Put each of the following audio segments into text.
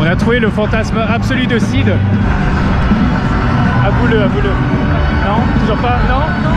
On a trouvé le fantasme absolu de Sid. Avoue-le, avoue-le. Non, toujours pas. Non, non.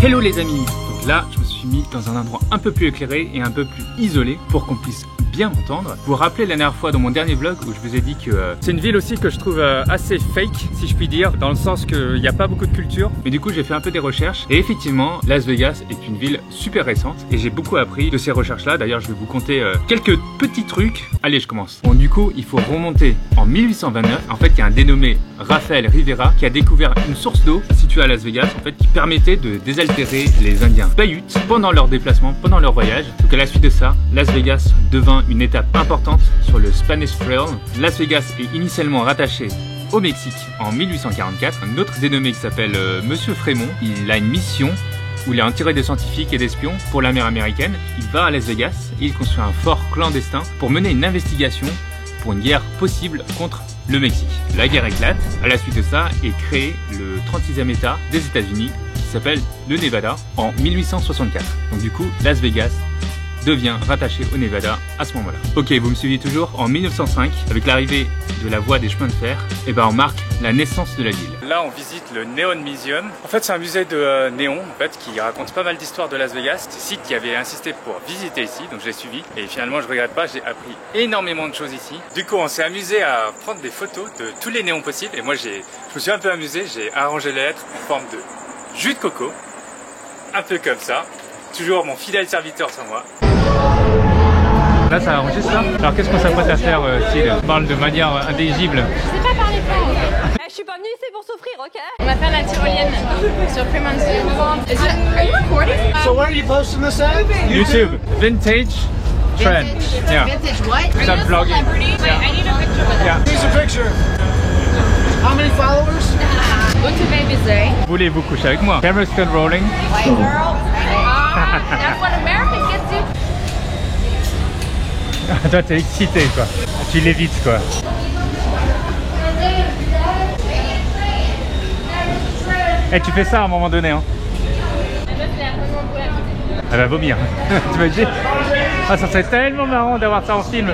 Hello les amis, donc là je me suis mis dans un endroit un peu plus éclairé et un peu plus isolé pour qu'on puisse bien m'entendre. Vous vous rappelez la dernière fois dans mon dernier vlog où je vous ai dit que c'est une ville aussi que je trouve assez fake si je puis dire, dans le sens qu'il n'y a pas beaucoup de culture, mais du coup j'ai fait un peu des recherches et effectivement Las Vegas est une ville super récente et j'ai beaucoup appris de ces recherches là. D'ailleurs je vais vous conter quelques petits trucs. Allez, je commence. Bon, du coup il faut remonter en 1829. En fait il y a un dénommé Rafael Rivera qui a découvert une source d'eau située à Las Vegas en fait qui permettait de désaltérer les Indiens Paiutes pendant leur déplacement, pendant leur voyage. Donc à la suite de ça, Las Vegas devint une étape importante sur le Spanish Trail. Las Vegas est initialement rattaché au Mexique en 1844. Un autre dénommé qui s'appelle Monsieur Frémont, il a une mission où il a attiré des scientifiques et d'espions pour la mer américaine. Il va à Las Vegas et il construit un fort clandestin pour mener une investigation pour une guerre possible contre le Mexique. La guerre éclate, à la suite de ça est créé le 36e État des États-Unis qui s'appelle le Nevada en 1864. Donc du coup, Las Vegas devient rattaché au Nevada à ce moment-là. Ok, vous me suivez toujours. En 1905, avec l'arrivée de la voie des chemins de fer, et ben on marque la naissance de la ville. Là, on visite le Neon Museum. En fait, c'est un musée de néon en fait, qui raconte pas mal d'histoires de Las Vegas. C'est Sid qui avait insisté pour visiter ici, donc je l'ai suivi. Et finalement, je regrette pas, j'ai appris énormément de choses ici. Du coup, on s'est amusé à prendre des photos de tous les néons possibles. Et moi, je me suis un peu amusé. J'ai arrangé les lettres en forme de jus de coco, un peu comme ça. Toujours mon fidèle serviteur sur moi. Là ça enregistre ça. Alors qu'est-ce qu'on s'apprête à faire Sid? On parle de manière indéligible. Je sais pas parler fort. Je suis pas venue ici pour souffrir, ok? On va faire la tyrolienne sur Fremont Street. Are you recording? So where are you posting this at? YouTube. Vintage trend. Vintage. Yeah. Vintage what? Are you a vlogging? Wait, I need a picture with Yeah. that. Here's a picture. How many followers? What's your baby say? Voulez-vous coucher avec moi? Camera still rolling. White girl. That's what American gets you. Toi t'es excité quoi. Tu l'évites quoi. Et tu fais ça à un moment donné hein. Elle va vomir. Tu m'as dit. Ah ça serait tellement marrant d'avoir ça en film.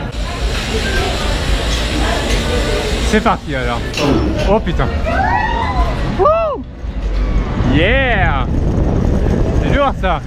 C'est parti alors. Oh putain. Wouh. Yeah. C'est lourd ça.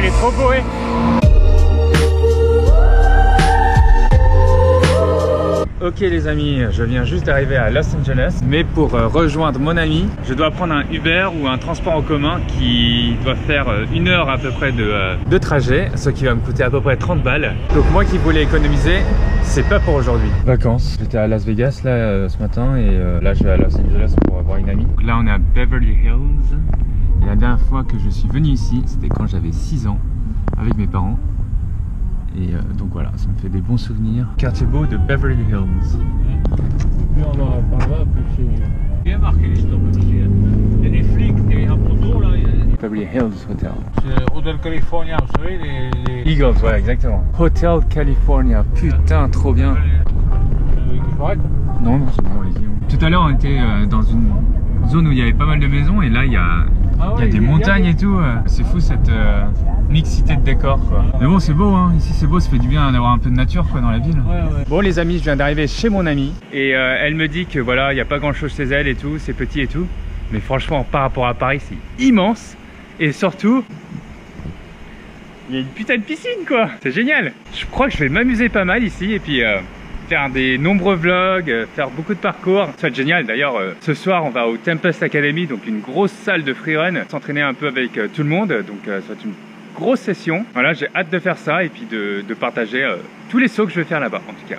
Il est trop beau, hein. Ok les amis, je viens juste d'arriver à Los Angeles, mais pour rejoindre mon ami, je dois prendre un Uber ou un transport en commun qui doit faire 1 heure à peu près de trajet, ce qui va me coûter à peu près 30 balles. Donc moi qui voulais économiser, c'est pas pour aujourd'hui. Vacances, j'étais à Las Vegas là ce matin et là je vais à Los Angeles pour voir une amie. Donc là on est à Beverly Hills. Et la dernière fois que je suis venu ici, c'était quand j'avais 6 ans avec mes parents. Et donc voilà, ça me fait des bons souvenirs. Quartier beau de Beverly Hills. Plus on va par là, plus c'est bien marqué les stores. Il y a des flics, des poteaux là. Beverly Hills Hotel. C'est Hotel California, vous savez, les... Eagles, ouais, exactement. Hotel California, putain, trop bien. Non, non, c'est bon, allez-y. Tout à l'heure, on était dans une zone où il y avait pas mal de maisons et là, il y a des montagnes et tout. C'est fou cette mixité de décors quoi. Mais bon c'est beau hein, ici c'est beau, ça fait du bien d'avoir un peu de nature quoi dans la ville. Ouais. Bon les amis, je viens d'arriver chez mon amie et elle me dit que voilà, il n'y a pas grand chose chez elle et tout, c'est petit et tout. Mais franchement par rapport à Paris c'est immense et surtout il y a une putain de piscine quoi, c'est génial. Je crois que je vais m'amuser pas mal ici et puis faire des nombreux vlogs, faire beaucoup de parcours, ça va être génial. D'ailleurs ce soir on va au Tempest Academy, donc une grosse salle de freerun, s'entraîner un peu avec tout le monde, donc ça va être une grosse session. Voilà, j'ai hâte de faire ça et puis de partager tous les sauts que je vais faire là-bas en tout cas.